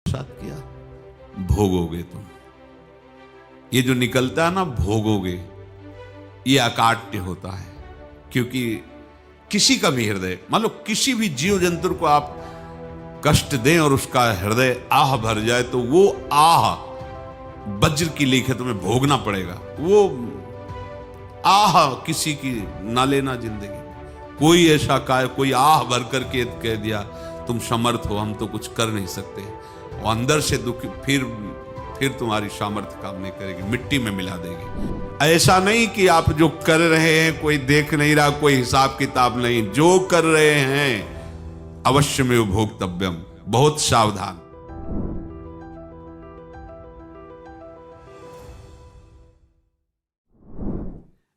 साथ किया, भोगोगे तुम। ये जो निकलता है ना भोगोगे, ये अकाट्य होता है। क्योंकि किसी का भी हृदय, मान लो किसी भी जीव जंतु को आप कष्ट दें और उसका हृदय आह भर जाए, तो वो आह वज्र की लीक है, तुम्हें भोगना पड़ेगा। वो आह किसी की ना लेना जिंदगी। कोई ऐसा कोई आह भर करके कह दिया तुम समर्थ हो, हम तो कुछ कर नहीं सकते, और अंदर से दुखी, फिर तुम्हारी सामर्थ्य काम नहीं करेगी, मिट्टी में मिला देगी। ऐसा नहीं कि आप जो कर रहे हैं कोई देख नहीं रहा, कोई हिसाब किताब नहीं, जो कर रहे हैं अवश्य में भोक्तव्यम, बहुत सावधान।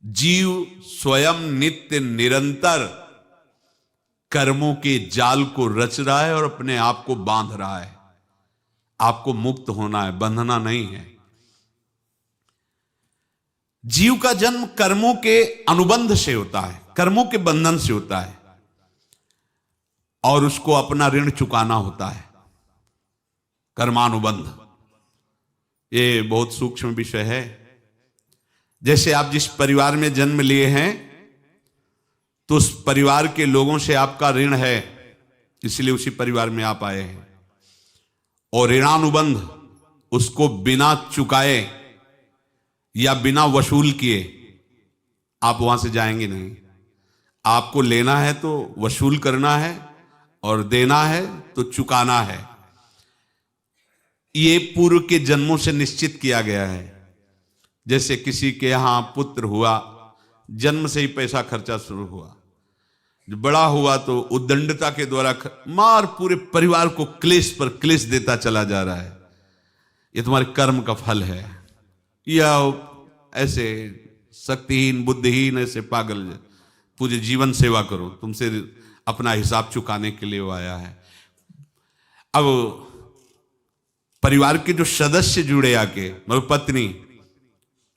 जीव स्वयं नित्य निरंतर कर्मों के जाल को रच रहा है और अपने आप को बांध रहा है। आपको मुक्त होना है, बंधना नहीं है। जीव का जन्म कर्मों के अनुबंध से होता है, कर्मों के बंधन से होता है, और उसको अपना ऋण चुकाना होता है। कर्मानुबंध ये बहुत सूक्ष्म विषय है। जैसे आप जिस परिवार में जन्म लिए हैं, तो उस परिवार के लोगों से आपका ऋण है, इसलिए उसी परिवार में आप आए हैं। और ऋणानुबंध उसको बिना चुकाए या बिना वसूल किए आप वहां से जाएंगे नहीं। आपको लेना है तो वसूल करना है, और देना है तो चुकाना है। ये पूर्व के जन्मों से निश्चित किया गया है। जैसे किसी के यहां पुत्र हुआ, जन्म से ही पैसा खर्चा शुरू हुआ, बड़ा हुआ तो उद्दंडता के द्वारा मार पूरे परिवार को क्लेश पर क्लेश देता चला जा रहा है। ये तुम्हारे कर्म का फल है। या ऐसे शक्तिहीन बुद्धिहीन ऐसे पागल पूरे जीवन सेवा करो, तुमसे अपना हिसाब चुकाने के लिए वो आया है। अब परिवार के जो सदस्य जुड़े आके, मतलब पत्नी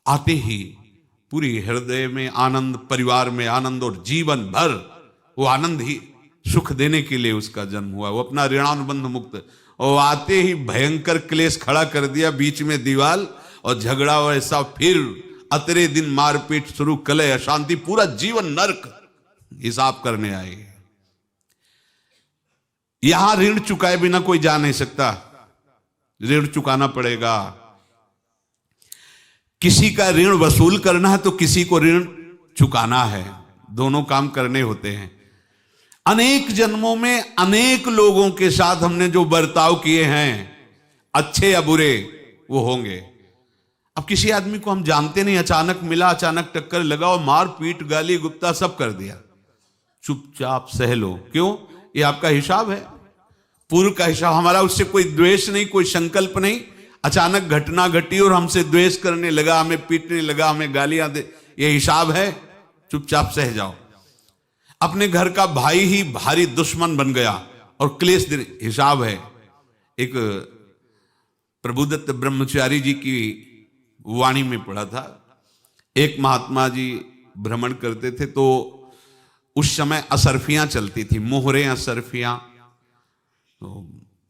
आते ही पूरी हृदय में आनंद, परिवार में आनंद, और जीवन भर वो आनंद ही सुख देने के लिए उसका जन्म हुआ। वो अपना ऋणानुबंध मुक्त, और आते ही भयंकर क्लेश खड़ा कर दिया, बीच में दीवाल और झगड़ा वैसा, फिर अतरे दिन मारपीट शुरू, कलह अशांति, पूरा जीवन नरक हिसाब करने आए। यहां ऋण चुकाए बिना कोई जा नहीं सकता, ऋण चुकाना पड़ेगा। किसी का ऋण वसूल करना है तो किसी को ऋण चुकाना है, दोनों काम करने होते हैं। अनेक जन्मों में अनेक लोगों के साथ हमने जो बर्ताव किए हैं, अच्छे या बुरे, वो होंगे। अब किसी आदमी को हम जानते नहीं, अचानक मिला, अचानक टक्कर लगा और मार पीट गाली गुप्ता सब कर दिया, चुपचाप सह लो। क्यों? ये आपका हिसाब है, पूर्व का हिसाब। हमारा उससे कोई द्वेष नहीं, कोई संकल्प नहीं। अचानक घटना घटी और हमसे द्वेष करने लगा, हमें पीटने लगा, हमें गालियां दे, ये हिसाब है, चुपचाप सह जाओ। अपने घर का भाई ही भारी दुश्मन बन गया और क्लेश दे, हिसाब है। एक प्रभुदत्त ब्रह्मचारी जी की वाणी में पढ़ा था, एक महात्मा जी भ्रमण करते थे, तो उस समय असरफियां चलती थी, मोहरें असरफियां, तो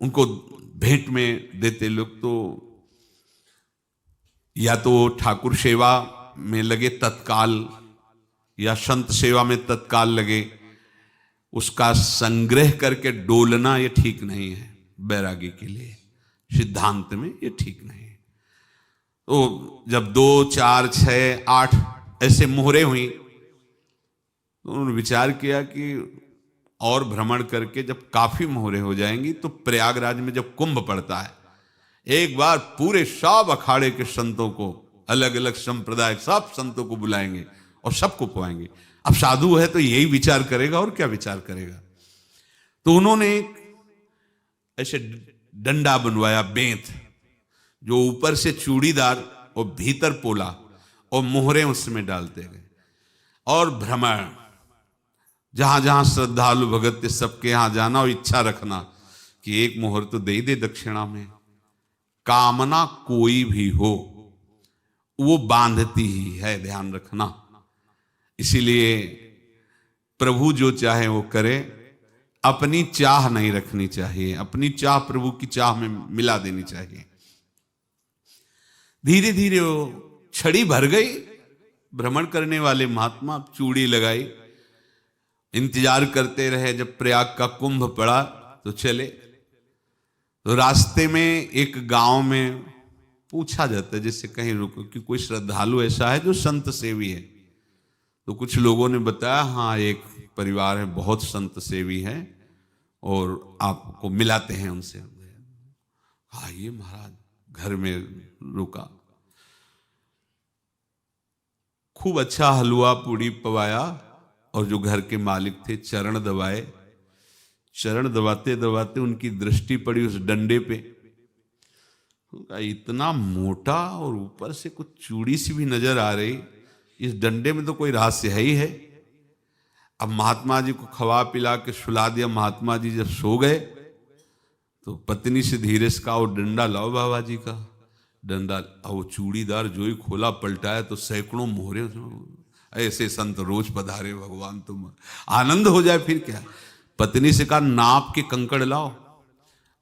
उनको भेंट में देते लोग। तो या तो ठाकुर सेवा में लगे तत्काल, या संत सेवा में तत्काल लगे, उसका संग्रह करके डोलना ये ठीक नहीं है। बैरागी के लिए सिद्धांत में ये ठीक नहीं है। तो जब 2, 4, 6, 8 ऐसे मोहरे हुई, तो उन्होंने विचार किया कि और भ्रमण करके जब काफी मोहरे हो जाएंगी तो प्रयागराज में जब कुंभ पड़ता है, एक बार पूरे सब अखाड़े के संतों को, अलग अलग संप्रदाय सब संतों को बुलाएंगे और सबको पवाएंगे। अब साधु है तो यही विचार करेगा, और क्या विचार करेगा। तो उन्होंने ऐसे डंडा बनवाया, बेंत, जो ऊपर से चूड़ीदार और भीतर पोला, और मोहरे उसमें डालते गए। और भ्रमण, जहां जहां श्रद्धालु भगत थे सबके यहां जाना और इच्छा रखना कि एक मोहर तो दे दे दक्षिणा में। कामना कोई भी हो वो बांधती ही है, ध्यान रखना। इसीलिए प्रभु जो चाहे वो करे, अपनी चाह नहीं रखनी चाहिए, अपनी चाह प्रभु की चाह में मिला देनी चाहिए। धीरे धीरे वो छड़ी भर गई। भ्रमण करने वाले महात्मा चूड़ी लगाई, इंतजार करते रहे। जब प्रयाग का कुंभ पड़ा तो चले। तो रास्ते में एक गांव में पूछा जाता है, जैसे कहीं रुको कि कोई श्रद्धालु ऐसा है जो संत सेवी है। तो कुछ लोगों ने बताया, हाँ एक परिवार है बहुत संत सेवी है और आपको मिलाते हैं उनसे। आइए महाराज, घर में रुका, खूब अच्छा हलवा पूड़ी पवाया और जो घर के मालिक थे चरण दबाए। चरण दबाते दबाते उनकी दृष्टि पड़ी उस डंडे पे। इतना मोटा और ऊपर से कुछ चूड़ी सी भी नजर आ रही, इस डंडे में तो कोई रहस्य है ही है। अब महात्मा जी को खवा पिला के सुला दिया। महात्मा जी जब सो गए तो पत्नी से धीरे से कहा, वो डंडा लाओ बाबा जी का। डंडा, वो चूड़ीदार जो ही खोला पलटाया तो सैकड़ों मोहरे। ऐसे संत रोज पधारे भगवान, तुम आनंद हो जाए फिर क्या। पत्नी से कहा, नाप के कंकड़ लाओ।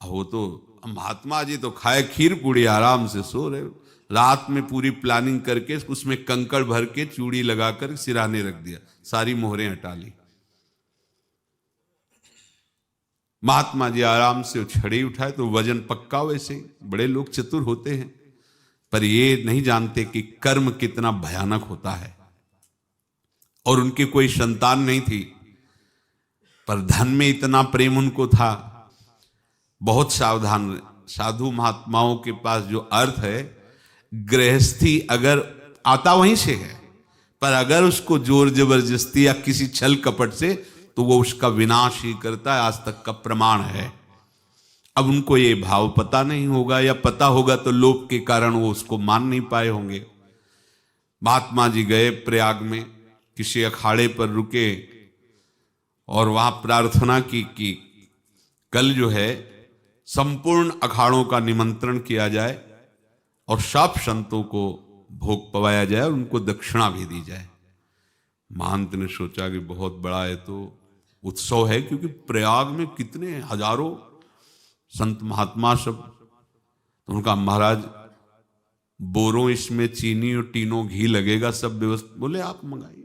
वो तो महात्मा जी तो खाए खीर पूड़ी, आराम से सो रहे। रात में पूरी प्लानिंग करके उसमें कंकड़ भर के चूड़ी लगाकर सिराने रख दिया, सारी मोहरें हटा ली। महात्मा जी आराम से छड़ी उठाए तो वजन पक्का। वैसे बड़े लोग चतुर होते हैं, पर ये नहीं जानते कि कर्म कितना भयानक होता है। और उनकी कोई संतान नहीं थी, पर धन में इतना प्रेम उनको था। बहुत सावधान। साधु महात्माओं के पास जो अर्थ है, गृहस्थी अगर आता वहीं से है, पर अगर उसको जोर जबरदस्ती या किसी छल कपट से, तो वो उसका विनाश ही करता है। आज तक का प्रमाण है। अब उनको ये भाव पता नहीं होगा, या पता होगा तो लोभ के कारण वो उसको मान नहीं पाए होंगे। महात्मा जी गए प्रयाग में, किसी अखाड़े पर रुके और वहां प्रार्थना की कि कल जो है संपूर्ण अखाड़ों का निमंत्रण किया जाए और सब संतों को भोग पवाया जाए और उनको दक्षिणा भी दी जाए। महंत ने सोचा कि बहुत बड़ा है तो उत्सव है, क्योंकि प्रयाग में कितने हजारों संत महात्मा सब। तो उनका, महाराज बोरों इसमें चीनी और टीनों घी लगेगा, सब व्यवस्था। बोले आप मंगाइए,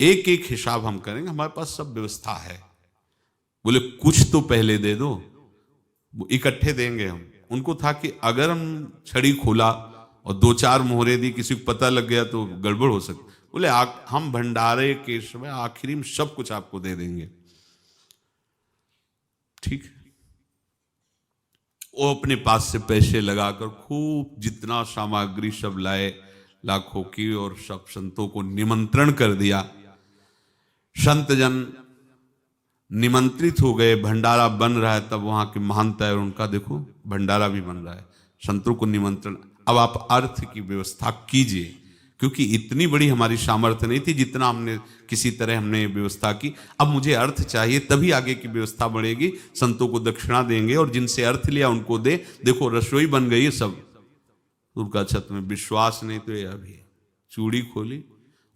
एक एक हिसाब हम करेंगे, हमारे पास सब व्यवस्था है। बोले कुछ तो पहले दे दो, इकट्ठे देंगे हम। उनको था कि अगर हम छड़ी खोला और दो चार मोहरे दी, किसी को पता लग गया तो गड़बड़ हो सकती। बोले हम भंडारे के समय आखिरी में सब कुछ आपको दे देंगे। ठीक है। वो अपने पास से पैसे लगाकर खूब जितना सामग्री सब लाए, लाखों की, और सब संतों को निमंत्रण कर दिया। संत जन निमंत्रित हो गए, भंडारा बन रहा है। तब वहां के महंत है और उनका देखो भंडारा भी बन रहा है, संतों को निमंत्रण। अब आप अर्थ की व्यवस्था कीजिए, क्योंकि इतनी बड़ी हमारी सामर्थ्य नहीं थी जितना हमने किसी तरह हमने व्यवस्था की। अब मुझे अर्थ चाहिए, तभी आगे की व्यवस्था बढ़ेगी। संतों को दक्षिणा देंगे और जिनसे अर्थ लिया उनको दे। देखो रसोई बन गई है सब। उनका छत में विश्वास नहीं तो ये अभी चूड़ी खोली।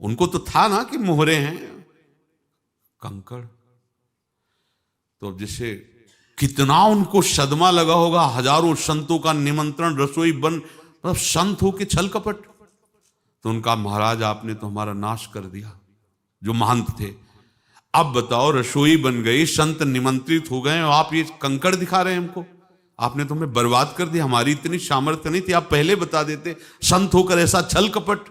उनको तो था ना कि मोहरे हैं, कंकड़। तो अब जैसे कितना उनको सदमा लगा होगा, हजारों संतों का निमंत्रण, रसोई बन, मतलब संत हो के छल कपट। तो उनका, महाराज आपने तो हमारा नाश कर दिया, जो महंत थे। अब बताओ, रसोई बन गई, संत निमंत्रित हो गए, और आप ये कंकड़ दिखा रहे हैं हमको। आपने तो हमें बर्बाद कर दिया, हमारी इतनी सामर्थ्य नहीं थी, आप पहले बता देते। संत होकर ऐसा छल कपट।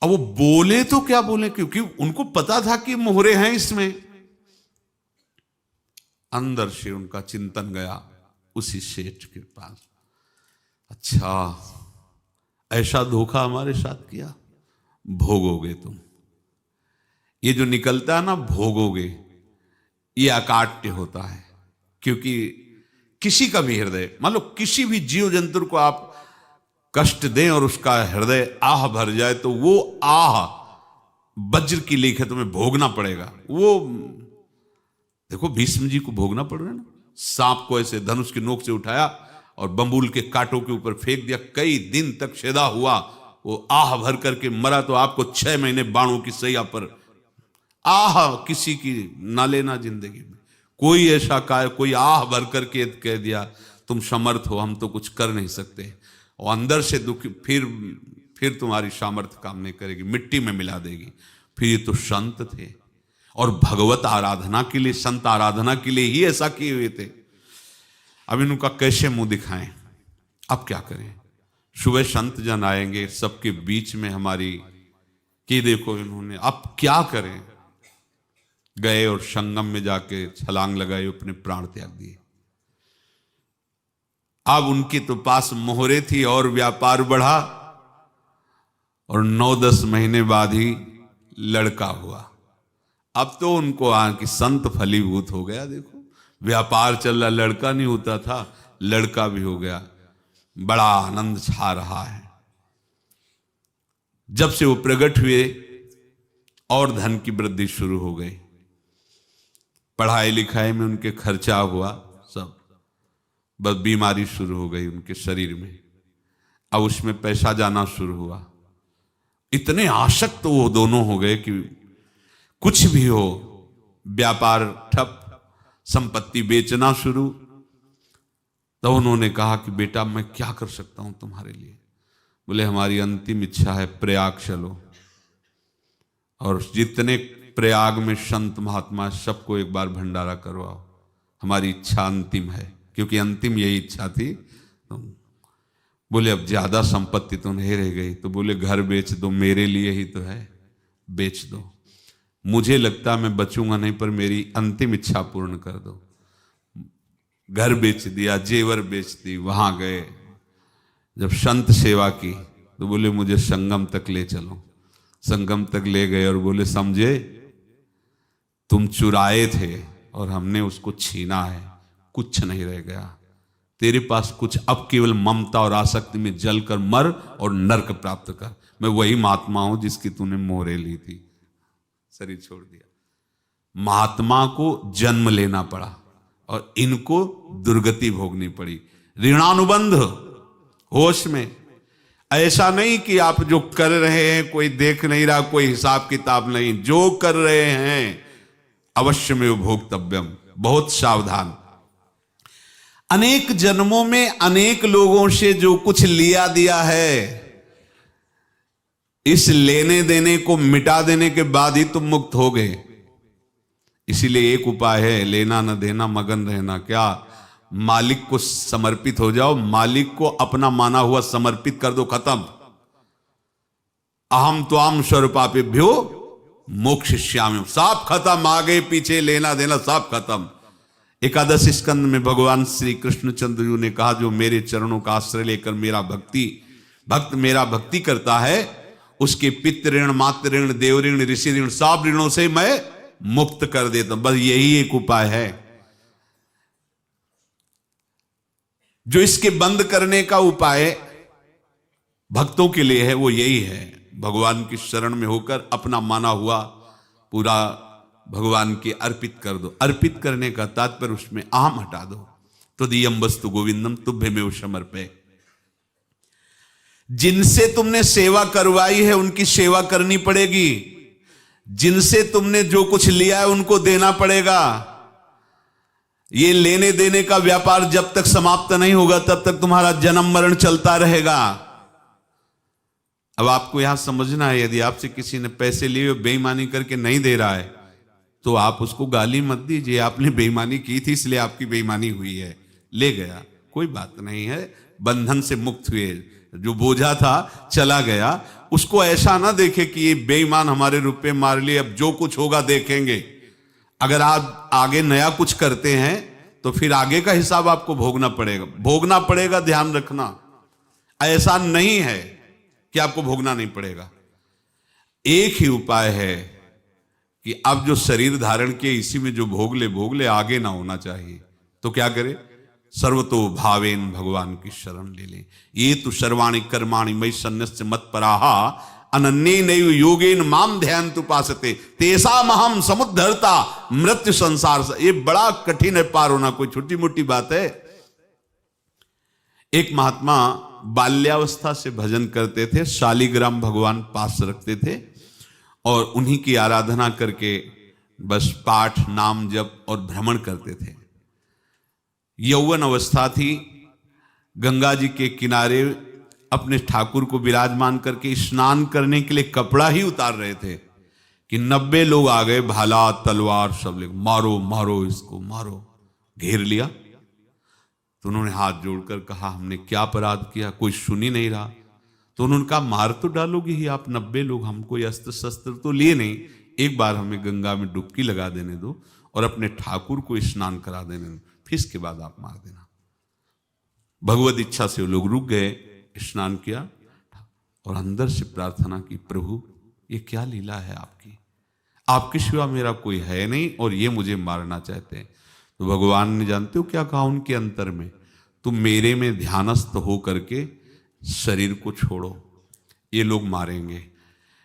अब वो बोले तो क्या बोले, क्योंकि उनको पता था कि मोहरे हैं इसमें। अंदर से उनका चिंतन गया उसी सेठ के पास, अच्छा ऐसा धोखा हमारे साथ किया, भोगोगे तुम। ये जो निकलता है ना भोगोगे, ये अकाट्य होता है। क्योंकि किसी का भी हृदय, मान लो किसी भी जीव जंतु को आप कष्ट दें और उसका हृदय आह भर जाए, तो वो आह वज्र की लेख है, तुम्हें भोगना पड़ेगा। वो देखो भीष्म जी को भोगना पड़ रहा है ना। सांप को ऐसे धनुष की नोक से उठाया और बंबूल के कांटों के ऊपर फेंक दिया, कई दिन तक छेदा हुआ, वो आह भर करके मरा। तो आपको 6 महीने बाणों की सैया पर आह किसी की ना लेना जिंदगी में। कोई ऐसा कोई आह भर करके कह दिया तुम समर्थ हो, हम तो कुछ कर नहीं सकते, और अंदर से दुखी, फिर तुम्हारी सामर्थ्य काम नहीं करेगी, मिट्टी में मिला देगी। फिर ये तो संत थे और भगवत आराधना के लिए, संत आराधना के लिए ही ऐसा किए हुए थे। अब इनका कैसे मुंह दिखाएं, अब क्या करें। सुबह संत जन आएंगे, सबके बीच में हमारी कि देखो इन्होंने, अब क्या करें। गए और संगम में जाके छलांग लगाई, अपने प्राण त्याग दिए। अब उनके तो पास मोहरे थी और व्यापार बढ़ा, और 9-10 महीने बाद ही लड़का हुआ। अब तो उनको कि संत फलीभूत हो गया। देखो व्यापार चल रहा, लड़का नहीं होता था, लड़का भी हो गया, बड़ा आनंद छा रहा है। जब से वो प्रकट हुए और धन की वृद्धि शुरू हो गई, पढ़ाई लिखाई में उनके खर्चा हुआ सब, बस बीमारी शुरू हो गई उनके शरीर में। अब उसमें पैसा जाना शुरू हुआ। इतने आसक्त तो वो दोनों हो गए कि कुछ भी हो, व्यापार ठप, संपत्ति बेचना शुरू। तो उन्होंने कहा कि बेटा मैं क्या कर सकता हूं तुम्हारे लिए। बोले हमारी अंतिम इच्छा है प्रयाग चलो, और जितने प्रयाग में संत महात्मा सबको एक बार भंडारा करवाओ, हमारी इच्छा अंतिम है, क्योंकि अंतिम यही इच्छा थी। तो बोले अब ज्यादा संपत्ति तो नहीं रह गई, तो बोले घर बेच दो, मेरे लिए ही तो है, बेच दो। मुझे लगता मैं बचूंगा नहीं, पर मेरी अंतिम इच्छा पूर्ण कर दो। घर बेच दिया, जेवर बेच दी। वहां गए, जब संत सेवा की तो बोले मुझे संगम तक ले चलो। संगम तक ले गए और बोले समझे तुम चुराए थे और हमने उसको छीना है, कुछ नहीं रह गया तेरे पास कुछ, अब केवल ममता और आसक्ति में जलकर मर और नरक प्राप्त कर। मैं वही महात्मा हूं जिसकी तूने मोहरे ली थी, शरीर छोड़ दिया। महात्मा को जन्म लेना पड़ा और इनको दुर्गति भोगनी पड़ी। ऋणानुबंध, होश में। ऐसा नहीं कि आप जो कर रहे हैं कोई देख नहीं रहा, कोई हिसाब किताब नहीं, जो कर रहे हैं अवश्य में भोक्तव्यम। बहुत सावधान। अनेक जन्मों में अनेक लोगों से जो कुछ लिया दिया है, इस लेने देने को मिटा देने के बाद ही तुम मुक्त हो गए। इसीलिए एक उपाय है, लेना न देना, मगन रहना। क्या? मालिक को समर्पित हो जाओ, मालिक को अपना माना हुआ समर्पित कर दो, खत्म। अहम त्वाम स्वरूपापेभ्यो मोक्षयिष्यामि, सब खत्म। आगे पीछे लेना देना सब खत्म। एकादश स्कंद में भगवान श्री कृष्णचंद्र जी ने कहा जो मेरे चरणों का आश्रय लेकर भक्त मेरा भक्ति करता है, उसके पितृ ऋण, मातृ ऋण, देव ऋण, ऋषि ऋण, सब ऋणों से मैं मुक्त कर देता हूं। बस यही एक उपाय है जो इसके बंद करने का उपाय भक्तों के लिए है, वो यही है, भगवान की शरण में होकर अपना माना हुआ पूरा भगवान के अर्पित कर दो। अर्पित करने का तात्पर्य उसमें अहम हटा दो। तो दियम वस्तु गोविंदम तुभ्यमेव समर्पये। जिनसे तुमने सेवा करवाई है उनकी सेवा करनी पड़ेगी, जिनसे तुमने जो कुछ लिया है उनको देना पड़ेगा। ये लेने देने का व्यापार जब तक समाप्त नहीं होगा तब तक तुम्हारा जन्म मरण चलता रहेगा। अब आपको यहां समझना है, यदि आपसे किसी ने पैसे लिए बेईमानी करके नहीं दे रहा है तो आप उसको गाली मत दीजिए, आपने बेईमानी की थी इसलिए आपकी बेईमानी हुई है, ले गया, कोई बात नहीं है, बंधन से मुक्त हुए, जो बोझा था चला गया। उसको ऐसा ना देखे कि ये बेईमान हमारे रुपए मार लिए, अब जो कुछ होगा देखेंगे। अगर आप आगे नया कुछ करते हैं तो फिर आगे का हिसाब आपको भोगना पड़ेगा, ध्यान रखना। ऐसा नहीं है कि आपको भोगना नहीं पड़ेगा। एक ही उपाय है कि अब जो शरीर धारण किए इसी में जो भोग ले, आगे ना होना चाहिए। तो क्या करे? सर्वतो भावेन भगवान की शरण ले ले। ये तो सर्वाणि कर्माणि मयि सन्न्यस्य मत्पराहा अनन्येनैव योगेन माम ध्यायन्तु उपासते तेषामहं समुद्धर्ता मृत्यु संसार से। ये बड़ा कठिन है पार होना, कोई छोटी मोटी बात है। एक महात्मा बाल्यावस्था से भजन करते थे, शालिग्राम भगवान पास रखते थे और उन्हीं की आराधना करके बस पाठ नाम जप और भ्रमण करते थे। यौवन अवस्था थी, गंगा जी के किनारे अपने ठाकुर को विराजमान करके स्नान करने के लिए कपड़ा ही उतार रहे थे कि 90 लोग आ गए, भाला तलवार सब ले, मारो मारो इसको मारो, घेर लिया। तो उन्होंने हाथ जोड़कर कहा हमने क्या अपराध किया, कोई सुन ही नहीं रहा। तो उन्होंने कहा मार तो डालोगे ही आप 90 लोग, हम कोई अस्त्र शस्त्र तो लिए नहीं, एक बार हमें गंगा में डुबकी लगा देने दो और अपने ठाकुर को स्नान करा देने दो, फिर इसके बाद आप मार देना। भगवत इच्छा से वो लोग रुक गए, स्नान किया और अंदर से प्रार्थना की, प्रभु ये क्या लीला है आपकी, आपके सिवा मेरा कोई है नहीं और ये मुझे मारना चाहते हैं। तो भगवान ने जानते हो क्या कहा उनके अंतर में, तुम मेरे में ध्यानस्थ हो करके शरीर को छोड़ो, ये लोग मारेंगे,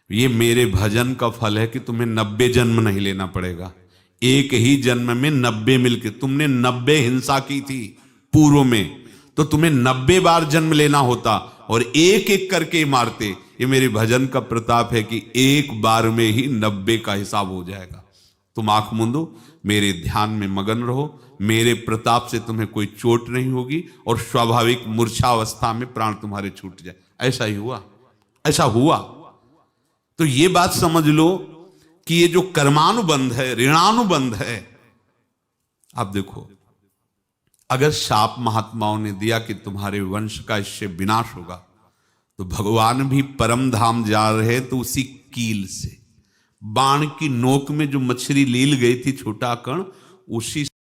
ये मेरे भजन का फल है कि तुम्हें 90 जन्म नहीं लेना पड़ेगा, एक ही जन्म में 90 मिलके, तुमने 90 हिंसा की थी पूर्व में, तो तुम्हें 90 बार जन्म लेना होता और एक एक करके मारते। ये मेरे भजन का प्रताप है कि एक बार में ही 90 का हिसाब हो जाएगा। तुम आंख मूंदो, मेरे ध्यान में मगन रहो, मेरे प्रताप से तुम्हें कोई चोट नहीं होगी और स्वाभाविक मूर्छावस्था में प्राण तुम्हारे छूट जाए। ऐसा ही हुआ, ऐसा हुआ। तो ये बात समझ लो कि ये जो कर्मानुबंध है, ऋणानुबंध है। आप देखो, अगर शाप महात्माओं ने दिया कि तुम्हारे वंश का इससे विनाश होगा, तो भगवान भी परम धाम जा रहे तो उसी कील से, बाण की नोक में जो मछली लील गई थी छोटा कण, उसी